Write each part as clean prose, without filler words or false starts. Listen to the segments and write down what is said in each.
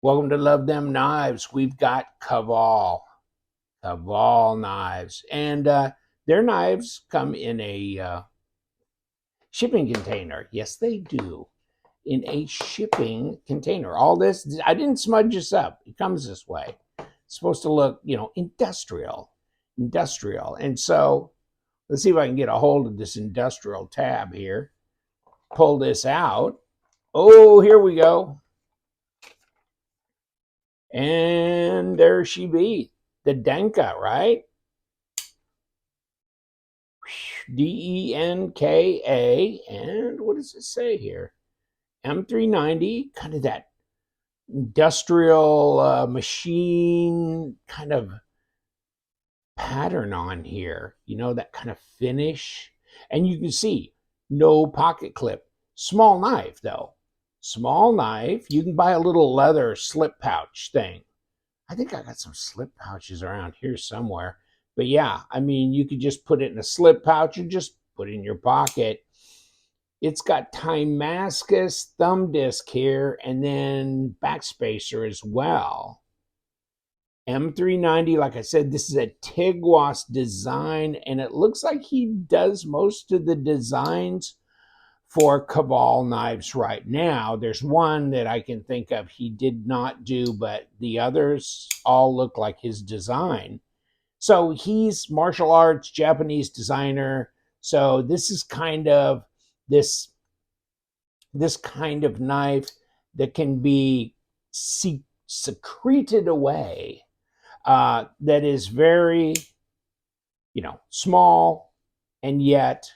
Welcome to Love Them Knives. We've got Kaval knives, and their knives come in a shipping container. Yes, they do, in a shipping container. All this, I didn't smudge this up. It comes this way. It's supposed to look, industrial. And so, let's see if I can get a hold of this industrial tab here. Pull this out. Oh, here we go. And there she be, the Denka, right? Denka. And what does it say here? M390, kind of that industrial machine kind of pattern on here, that kind of finish. And you can see no pocket clip. Small knife, though. Small knife. You can buy a little leather slip pouch thing. I think I got some slip pouches around here somewhere. But yeah, I mean, you could just put it in a slip pouch or just put it in your pocket. It's got Ti-mascus thumb disc here and then backspacer as well. M390, like I said, this is a Tiguass design, and it looks like he does most of the designs for Cavol knives right now. There's one that I can think of he did not do, but the others all look like his design. So he's martial arts, Japanese designer. So this is kind of this kind of knife that can be secreted away. That is very, small, and yet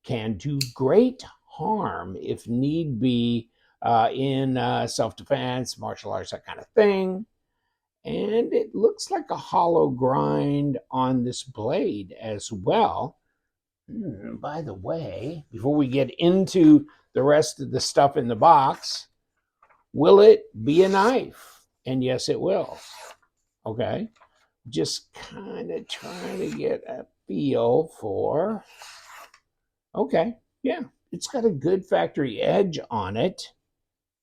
can do great harm if need be in self-defense, martial arts, that kind of thing. And it looks like a hollow grind on this blade as well. By the way, before we get into the rest of the stuff in the box, will it be a knife? And yes, it will. Okay. Just kind of trying to get a feel for. Okay. Yeah. It's got a good factory edge on it.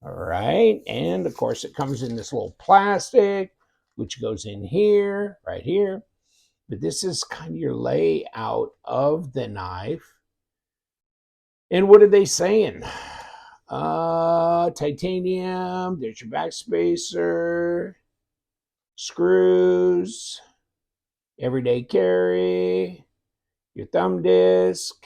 All right. And of course, it comes in this little plastic, which goes in here, right here. But this is kind of your layout of the knife. And what are they saying? Titanium, there's your backspacer, screws, everyday carry, your thumb disc.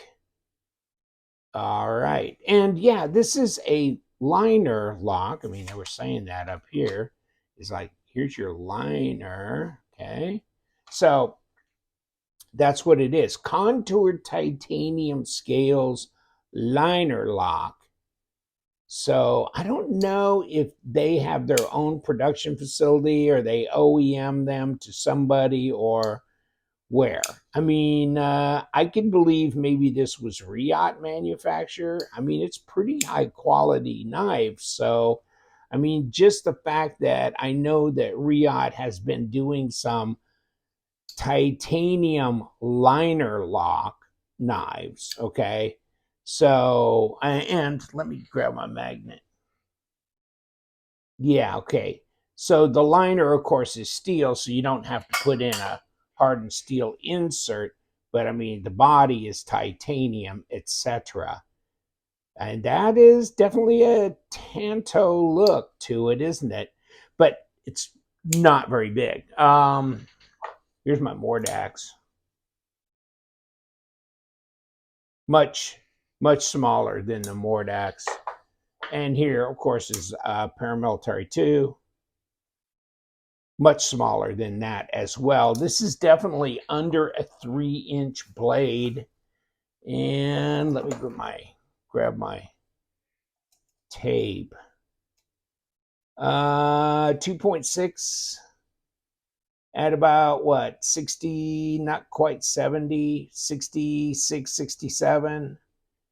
All right. And yeah, this is a liner lock. I mean, they were saying that up here. It's like, here's your liner. Okay. So that's what it is. Contoured titanium scales liner lock. So I don't know if they have their own production facility or they OEM them to somebody or where. I mean, I can believe maybe this was Riot manufacture. I mean, it's pretty high quality knife. So, I mean, just the fact that I know that Riot has been doing some titanium liner lock knives. Okay. So, and let me grab my magnet. Yeah. Okay. So the liner, of course, is steel. So you don't have to put in a hardened steel insert. But I mean, the body is titanium, etc. And that is definitely a Tanto look to it, isn't it? But it's not very big. Here's my Mordax. Much, much smaller than the Mordax. And here, of course, is Paramilitary 2. Much smaller than that as well. This is definitely under a 3-inch blade. And let me grab my tape. 2.6 at about what, 60, not quite 70, 66, 67,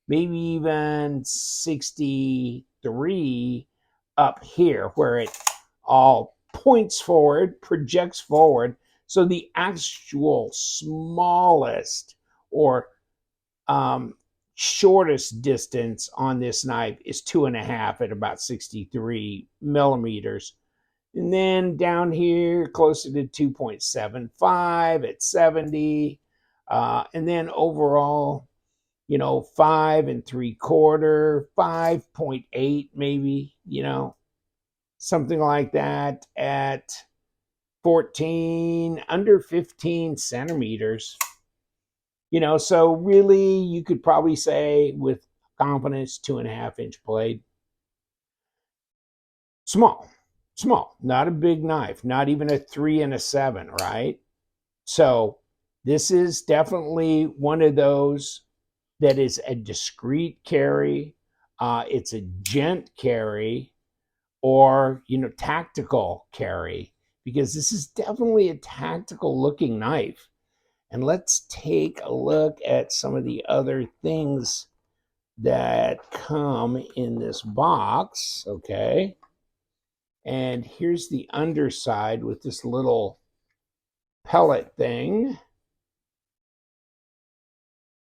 maybe even 63 up here where it all points forward, projects forward. So the actual smallest or shortest distance on this knife is 2.5 at about 63 millimeters. And then down here, closer to 2.75 at 70. And then overall, 5.75, 5.8 maybe, something like that at 14, under 15 centimeters. So really you could probably say with confidence 2.5-inch blade. Small, not a big knife, not even a 3 and a 7, right? So this is definitely one of those that is a discreet carry. It's a gent carry, or tactical carry, because this is definitely a tactical looking knife. And let's take a look at some of the other things that come in this box. Okay, and here's the underside with this little pellet thing.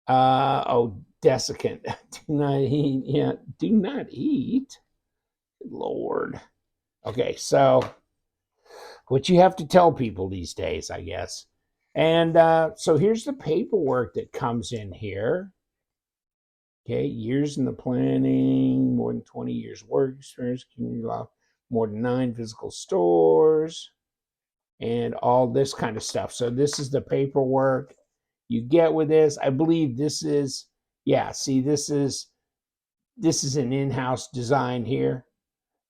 Desiccant. Do not eat. Yeah, do not eat. Good Lord. Okay, so what you have to tell people these days, I guess. And so here's the paperwork that comes in here. Okay, years in the planning, more than 20 years work experience, community law, more than 9 physical stores, and all this kind of stuff. So this is the paperwork you get with this. I believe this is, yeah, see, this is an in-house design here,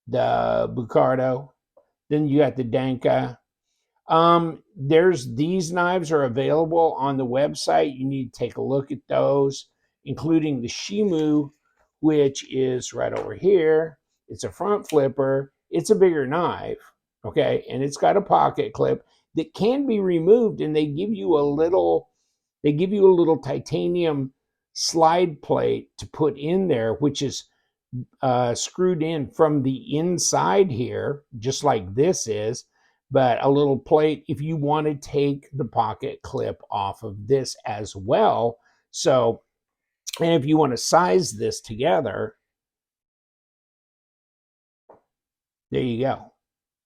the Bucardo. Then you got the Denka. There's these knives are available on the website. You need to take a look at those, including the Shimu, which is right over here. It's a front flipper. It's a bigger knife, okay, and it's got a pocket clip that can be removed, and they give you a little titanium slide plate to put in there, which is screwed in from the inside here, just like this is, but a little plate if you want to take the pocket clip off of this as well. So, and if you want to size this together, there you go.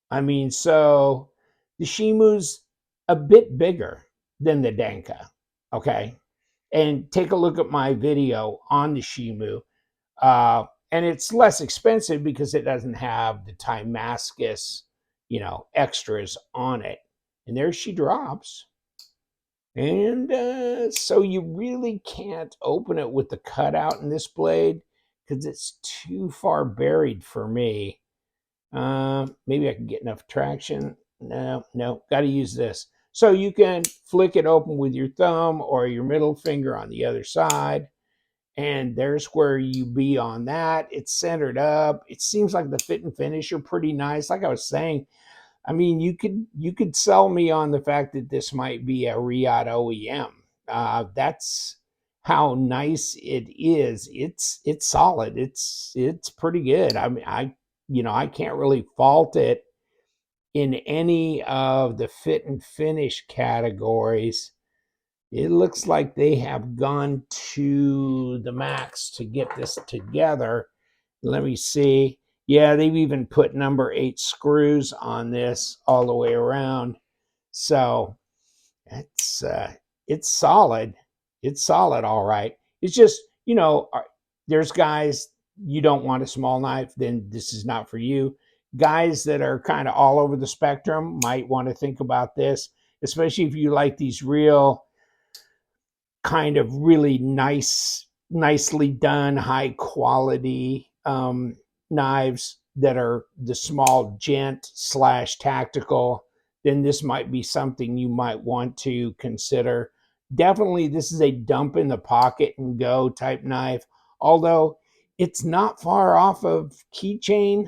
I mean, so the Shimu's a bit bigger than the Denka, okay? And take a look at my video on the Shimu. And it's less expensive because it doesn't have the Ti-mascus, extras on it. And there she drops. And so you really can't open it with the cutout in this blade because it's too far buried for me. Maybe I can get enough traction. No, got to use this. So you can flick it open with your thumb or your middle finger on the other side. And there's where you be on that. It's centered up. It seems like the fit and finish are pretty nice. Like I was saying, I mean, you could sell me on the fact that this might be a Riyadh OEM. That's how nice it is. It's solid. It's pretty good. I mean, I can't really fault it in any of the fit and finish categories. It looks like they have gone to the max to get this together. Let me see. Yeah, they've even put number 8 screws on this all the way around. So it's solid. It's solid, all right. It's just, there's guys, you don't want a small knife, then this is not for you. Guys that are kind of all over the spectrum might want to think about this, especially if you like these real kind of really nicely done, high quality knives that are the small gent slash tactical, then this might be something you might want to consider. Definitely, this is a dump in the pocket and go type knife, although it's not far off of keychain.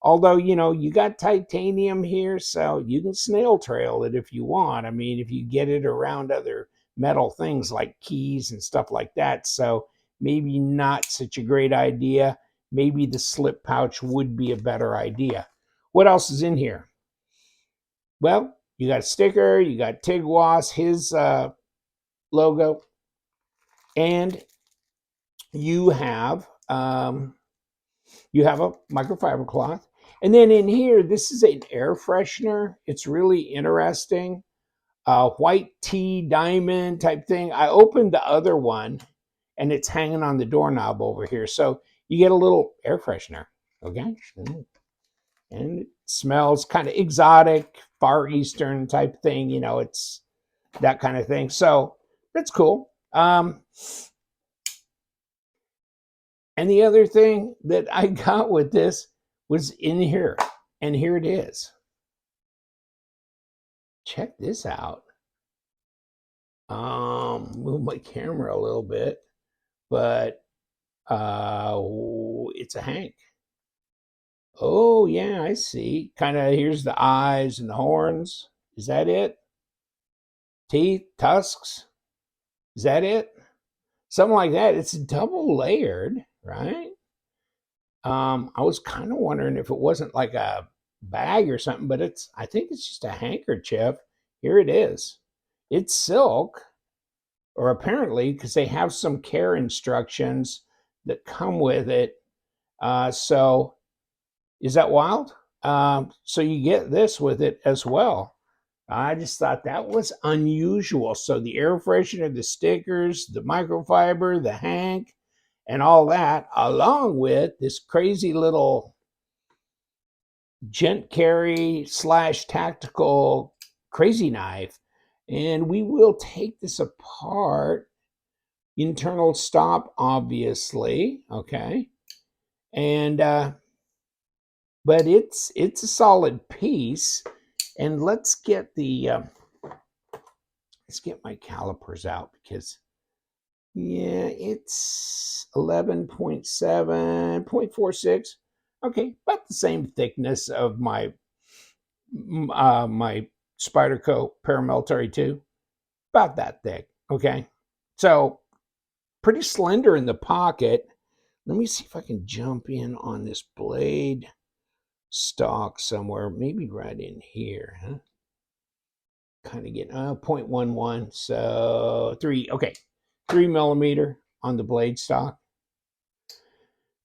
Although, you got titanium here, so you can snail trail it if you want. I mean, if you get it around other metal things like keys and stuff like that. So maybe not such a great idea. Maybe the slip pouch would be a better idea. What else is in here? Well, you got a sticker, you got Tiguass, his logo, and you have a microfiber cloth. And then in here, this is an air freshener. It's really interesting. White tea diamond type thing. I opened the other one and it's hanging on the doorknob over here. So you get a little air freshener. Okay. And it smells kind of exotic, Far Eastern type thing. You know, it's that kind of thing. So that's cool. And the other thing that I got with this was in here. And here it is. Check this out. Move my camera a little bit, but it's a Hank. Oh yeah, I see. Kind of here's the eyes and the horns. Is that it? Teeth, tusks. Is that it? Something like that. It's double layered, right? I was kind of wondering if it wasn't like a bag or something, but I think it's just a handkerchief. Here it is. It's silk, or apparently, because they have some care instructions that come with it. So is that wild? So you get this with it as well. I just thought that was unusual. So the air freshener, the stickers, the microfiber, the Hank, and all that, along with this crazy little Gent carry / tactical crazy knife. And we will take this apart. Internal stop, obviously. Okay. And but it's a solid piece. And let's get my calipers out, because yeah, it's 11.7, 0.46. Okay, about the same thickness of my my Spyderco Paramilitary 2. About that thick. Okay, so pretty slender in the pocket. Let me see if I can jump in on this blade stock somewhere, maybe right in here, huh? Kind of get 0.11, so 3, okay, 3 millimeter on the blade stock.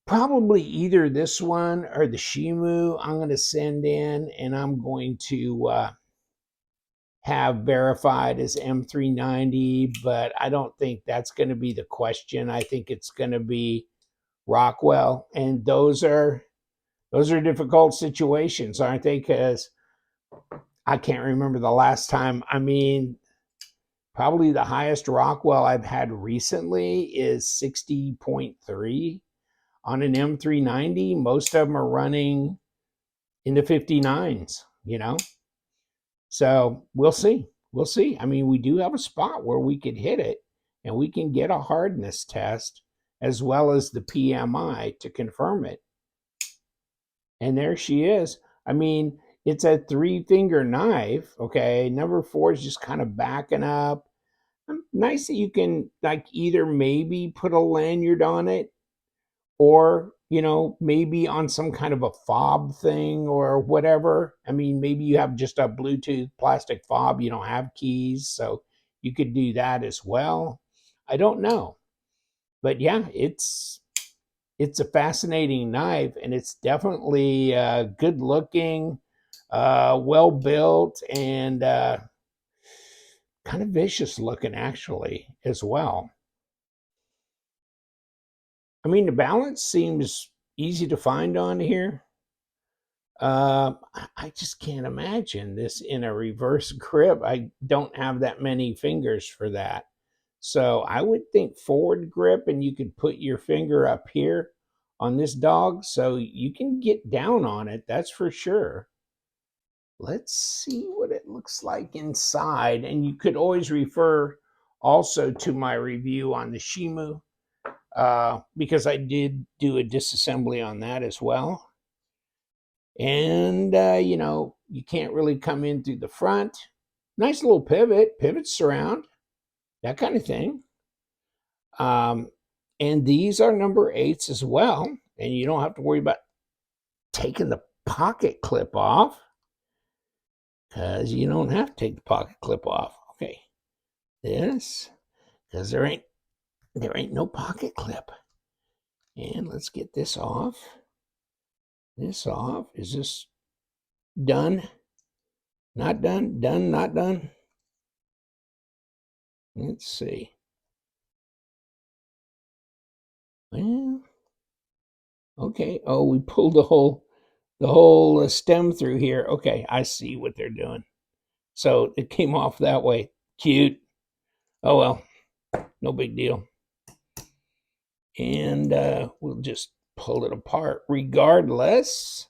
Probably either this one or the Shimu I'm going to send in, and I'm going to have verified as M390, but I don't think that's going to be the question. I think it's going to be Rockwell, and those are difficult situations, aren't they? Because I can't remember the last time. I mean, probably the highest Rockwell I've had recently is 60.3 on an M390. Most of them are running in the 59s, you know? So we'll see. We'll see. I mean, we do have a spot where we could hit it, and we can get a hardness test as well as the PMI to confirm it. And there she is. I mean, it's a 3-finger knife. Okay. Number 4 is just kind of backing up. Nice that you can, like, either maybe put a lanyard on it, or, you know, maybe on some kind of a fob thing or whatever. I mean, maybe you have just a Bluetooth plastic fob, you don't have keys, so you could do that as well. I don't know. But yeah, it's a fascinating knife, and it's definitely good looking, well built, and kind of vicious looking actually as well. I mean, the balance seems easy to find on here. I just can't imagine this in a reverse grip. I don't have that many fingers for that. So I would think forward grip, and you could put your finger up here on this dog so you can get down on it. That's for sure. Let's see what it looks like inside. And you could always refer also to my review on the Shimu, because I did do a disassembly on that as well. And, you know, you can't really come in through the front. Nice little pivot surround, that kind of thing. And these are number 8s as well. And you don't have to worry about taking the pocket clip off, because you don't have to take the pocket clip off. Okay, this, because there ain't no pocket clip. And let's get this off. this off. Is this done? Not done? Done, not done? Let's see. Well, okay. Oh, we pulled the whole stem through here. Okay, I see what they're doing. So it came off that way. Cute. Oh well, no big deal. And we'll just pull it apart regardless,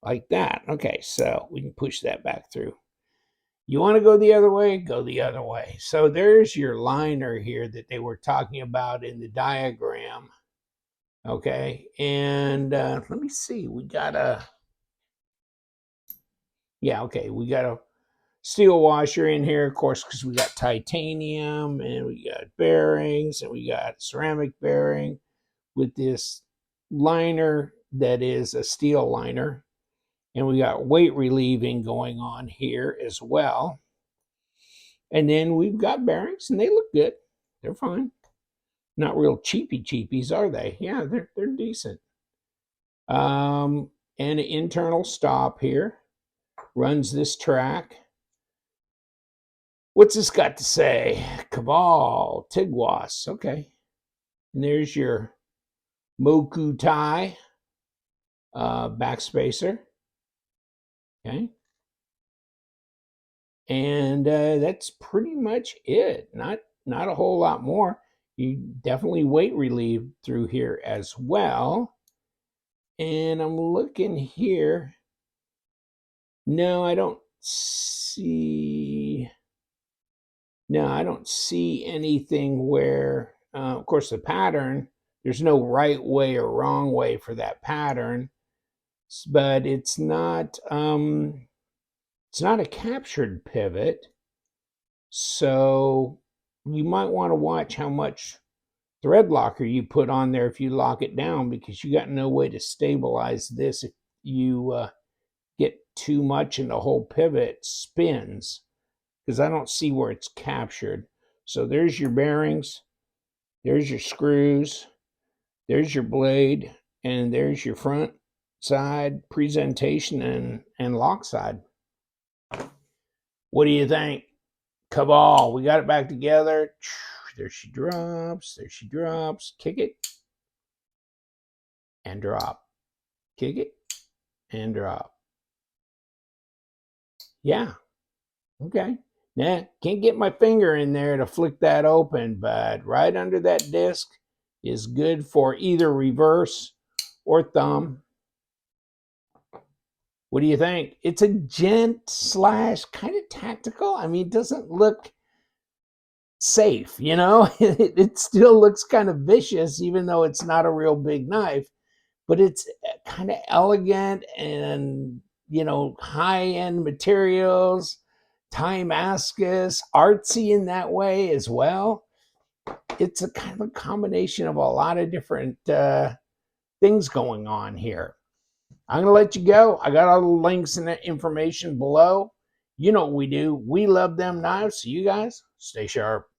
like that. Okay, so we can push that back through. You want to go the other way? Go the other way. So there's your liner here that they were talking about in the diagram. Okay, and let me see. We got we got a steel washer in here, of course, because we got titanium and we got bearings and we got ceramic bearing with this liner that is a steel liner. And we got weight relieving going on here as well. And then we've got bearings and they look good. They're fine. Not real cheapies, are they? Yeah, they're decent. And an internal stop here runs this track. What's this got to say? Cavol, Tiguass. Okay. And there's your Moku tie backspacer. Okay. And that's pretty much it. Not a whole lot more. You definitely weight relieve through here as well. And I'm looking here. No, I don't see anything where, of course, the pattern, there's no right way or wrong way for that pattern, but it's not a captured pivot. So you might want to watch how much thread locker you put on there if you lock it down, because you got no way to stabilize this if you get too much and the whole pivot spins, because I don't see where it's captured. So there's your bearings, there's your screws, there's your blade, and there's your front side presentation and lock side. What do you think? Kaval, we got it back together. There she drops. There she drops. Kick it and drop. Kick it and drop. Yeah. Okay. Nah, can't get my finger in there to flick that open, but right under that disc is good for either reverse or thumb. What do you think? It's a Gent / kind of tactical. I mean, it doesn't look safe, you know? It still looks kind of vicious, even though it's not a real big knife, but it's kind of elegant and, high-end materials, Ti-mascus, artsy in that way as well. It's a kind of a combination of a lot of different things going on here. I'm going to let you go. I got all the links and the information below. You know what we do. We love them knives. So you guys stay sharp.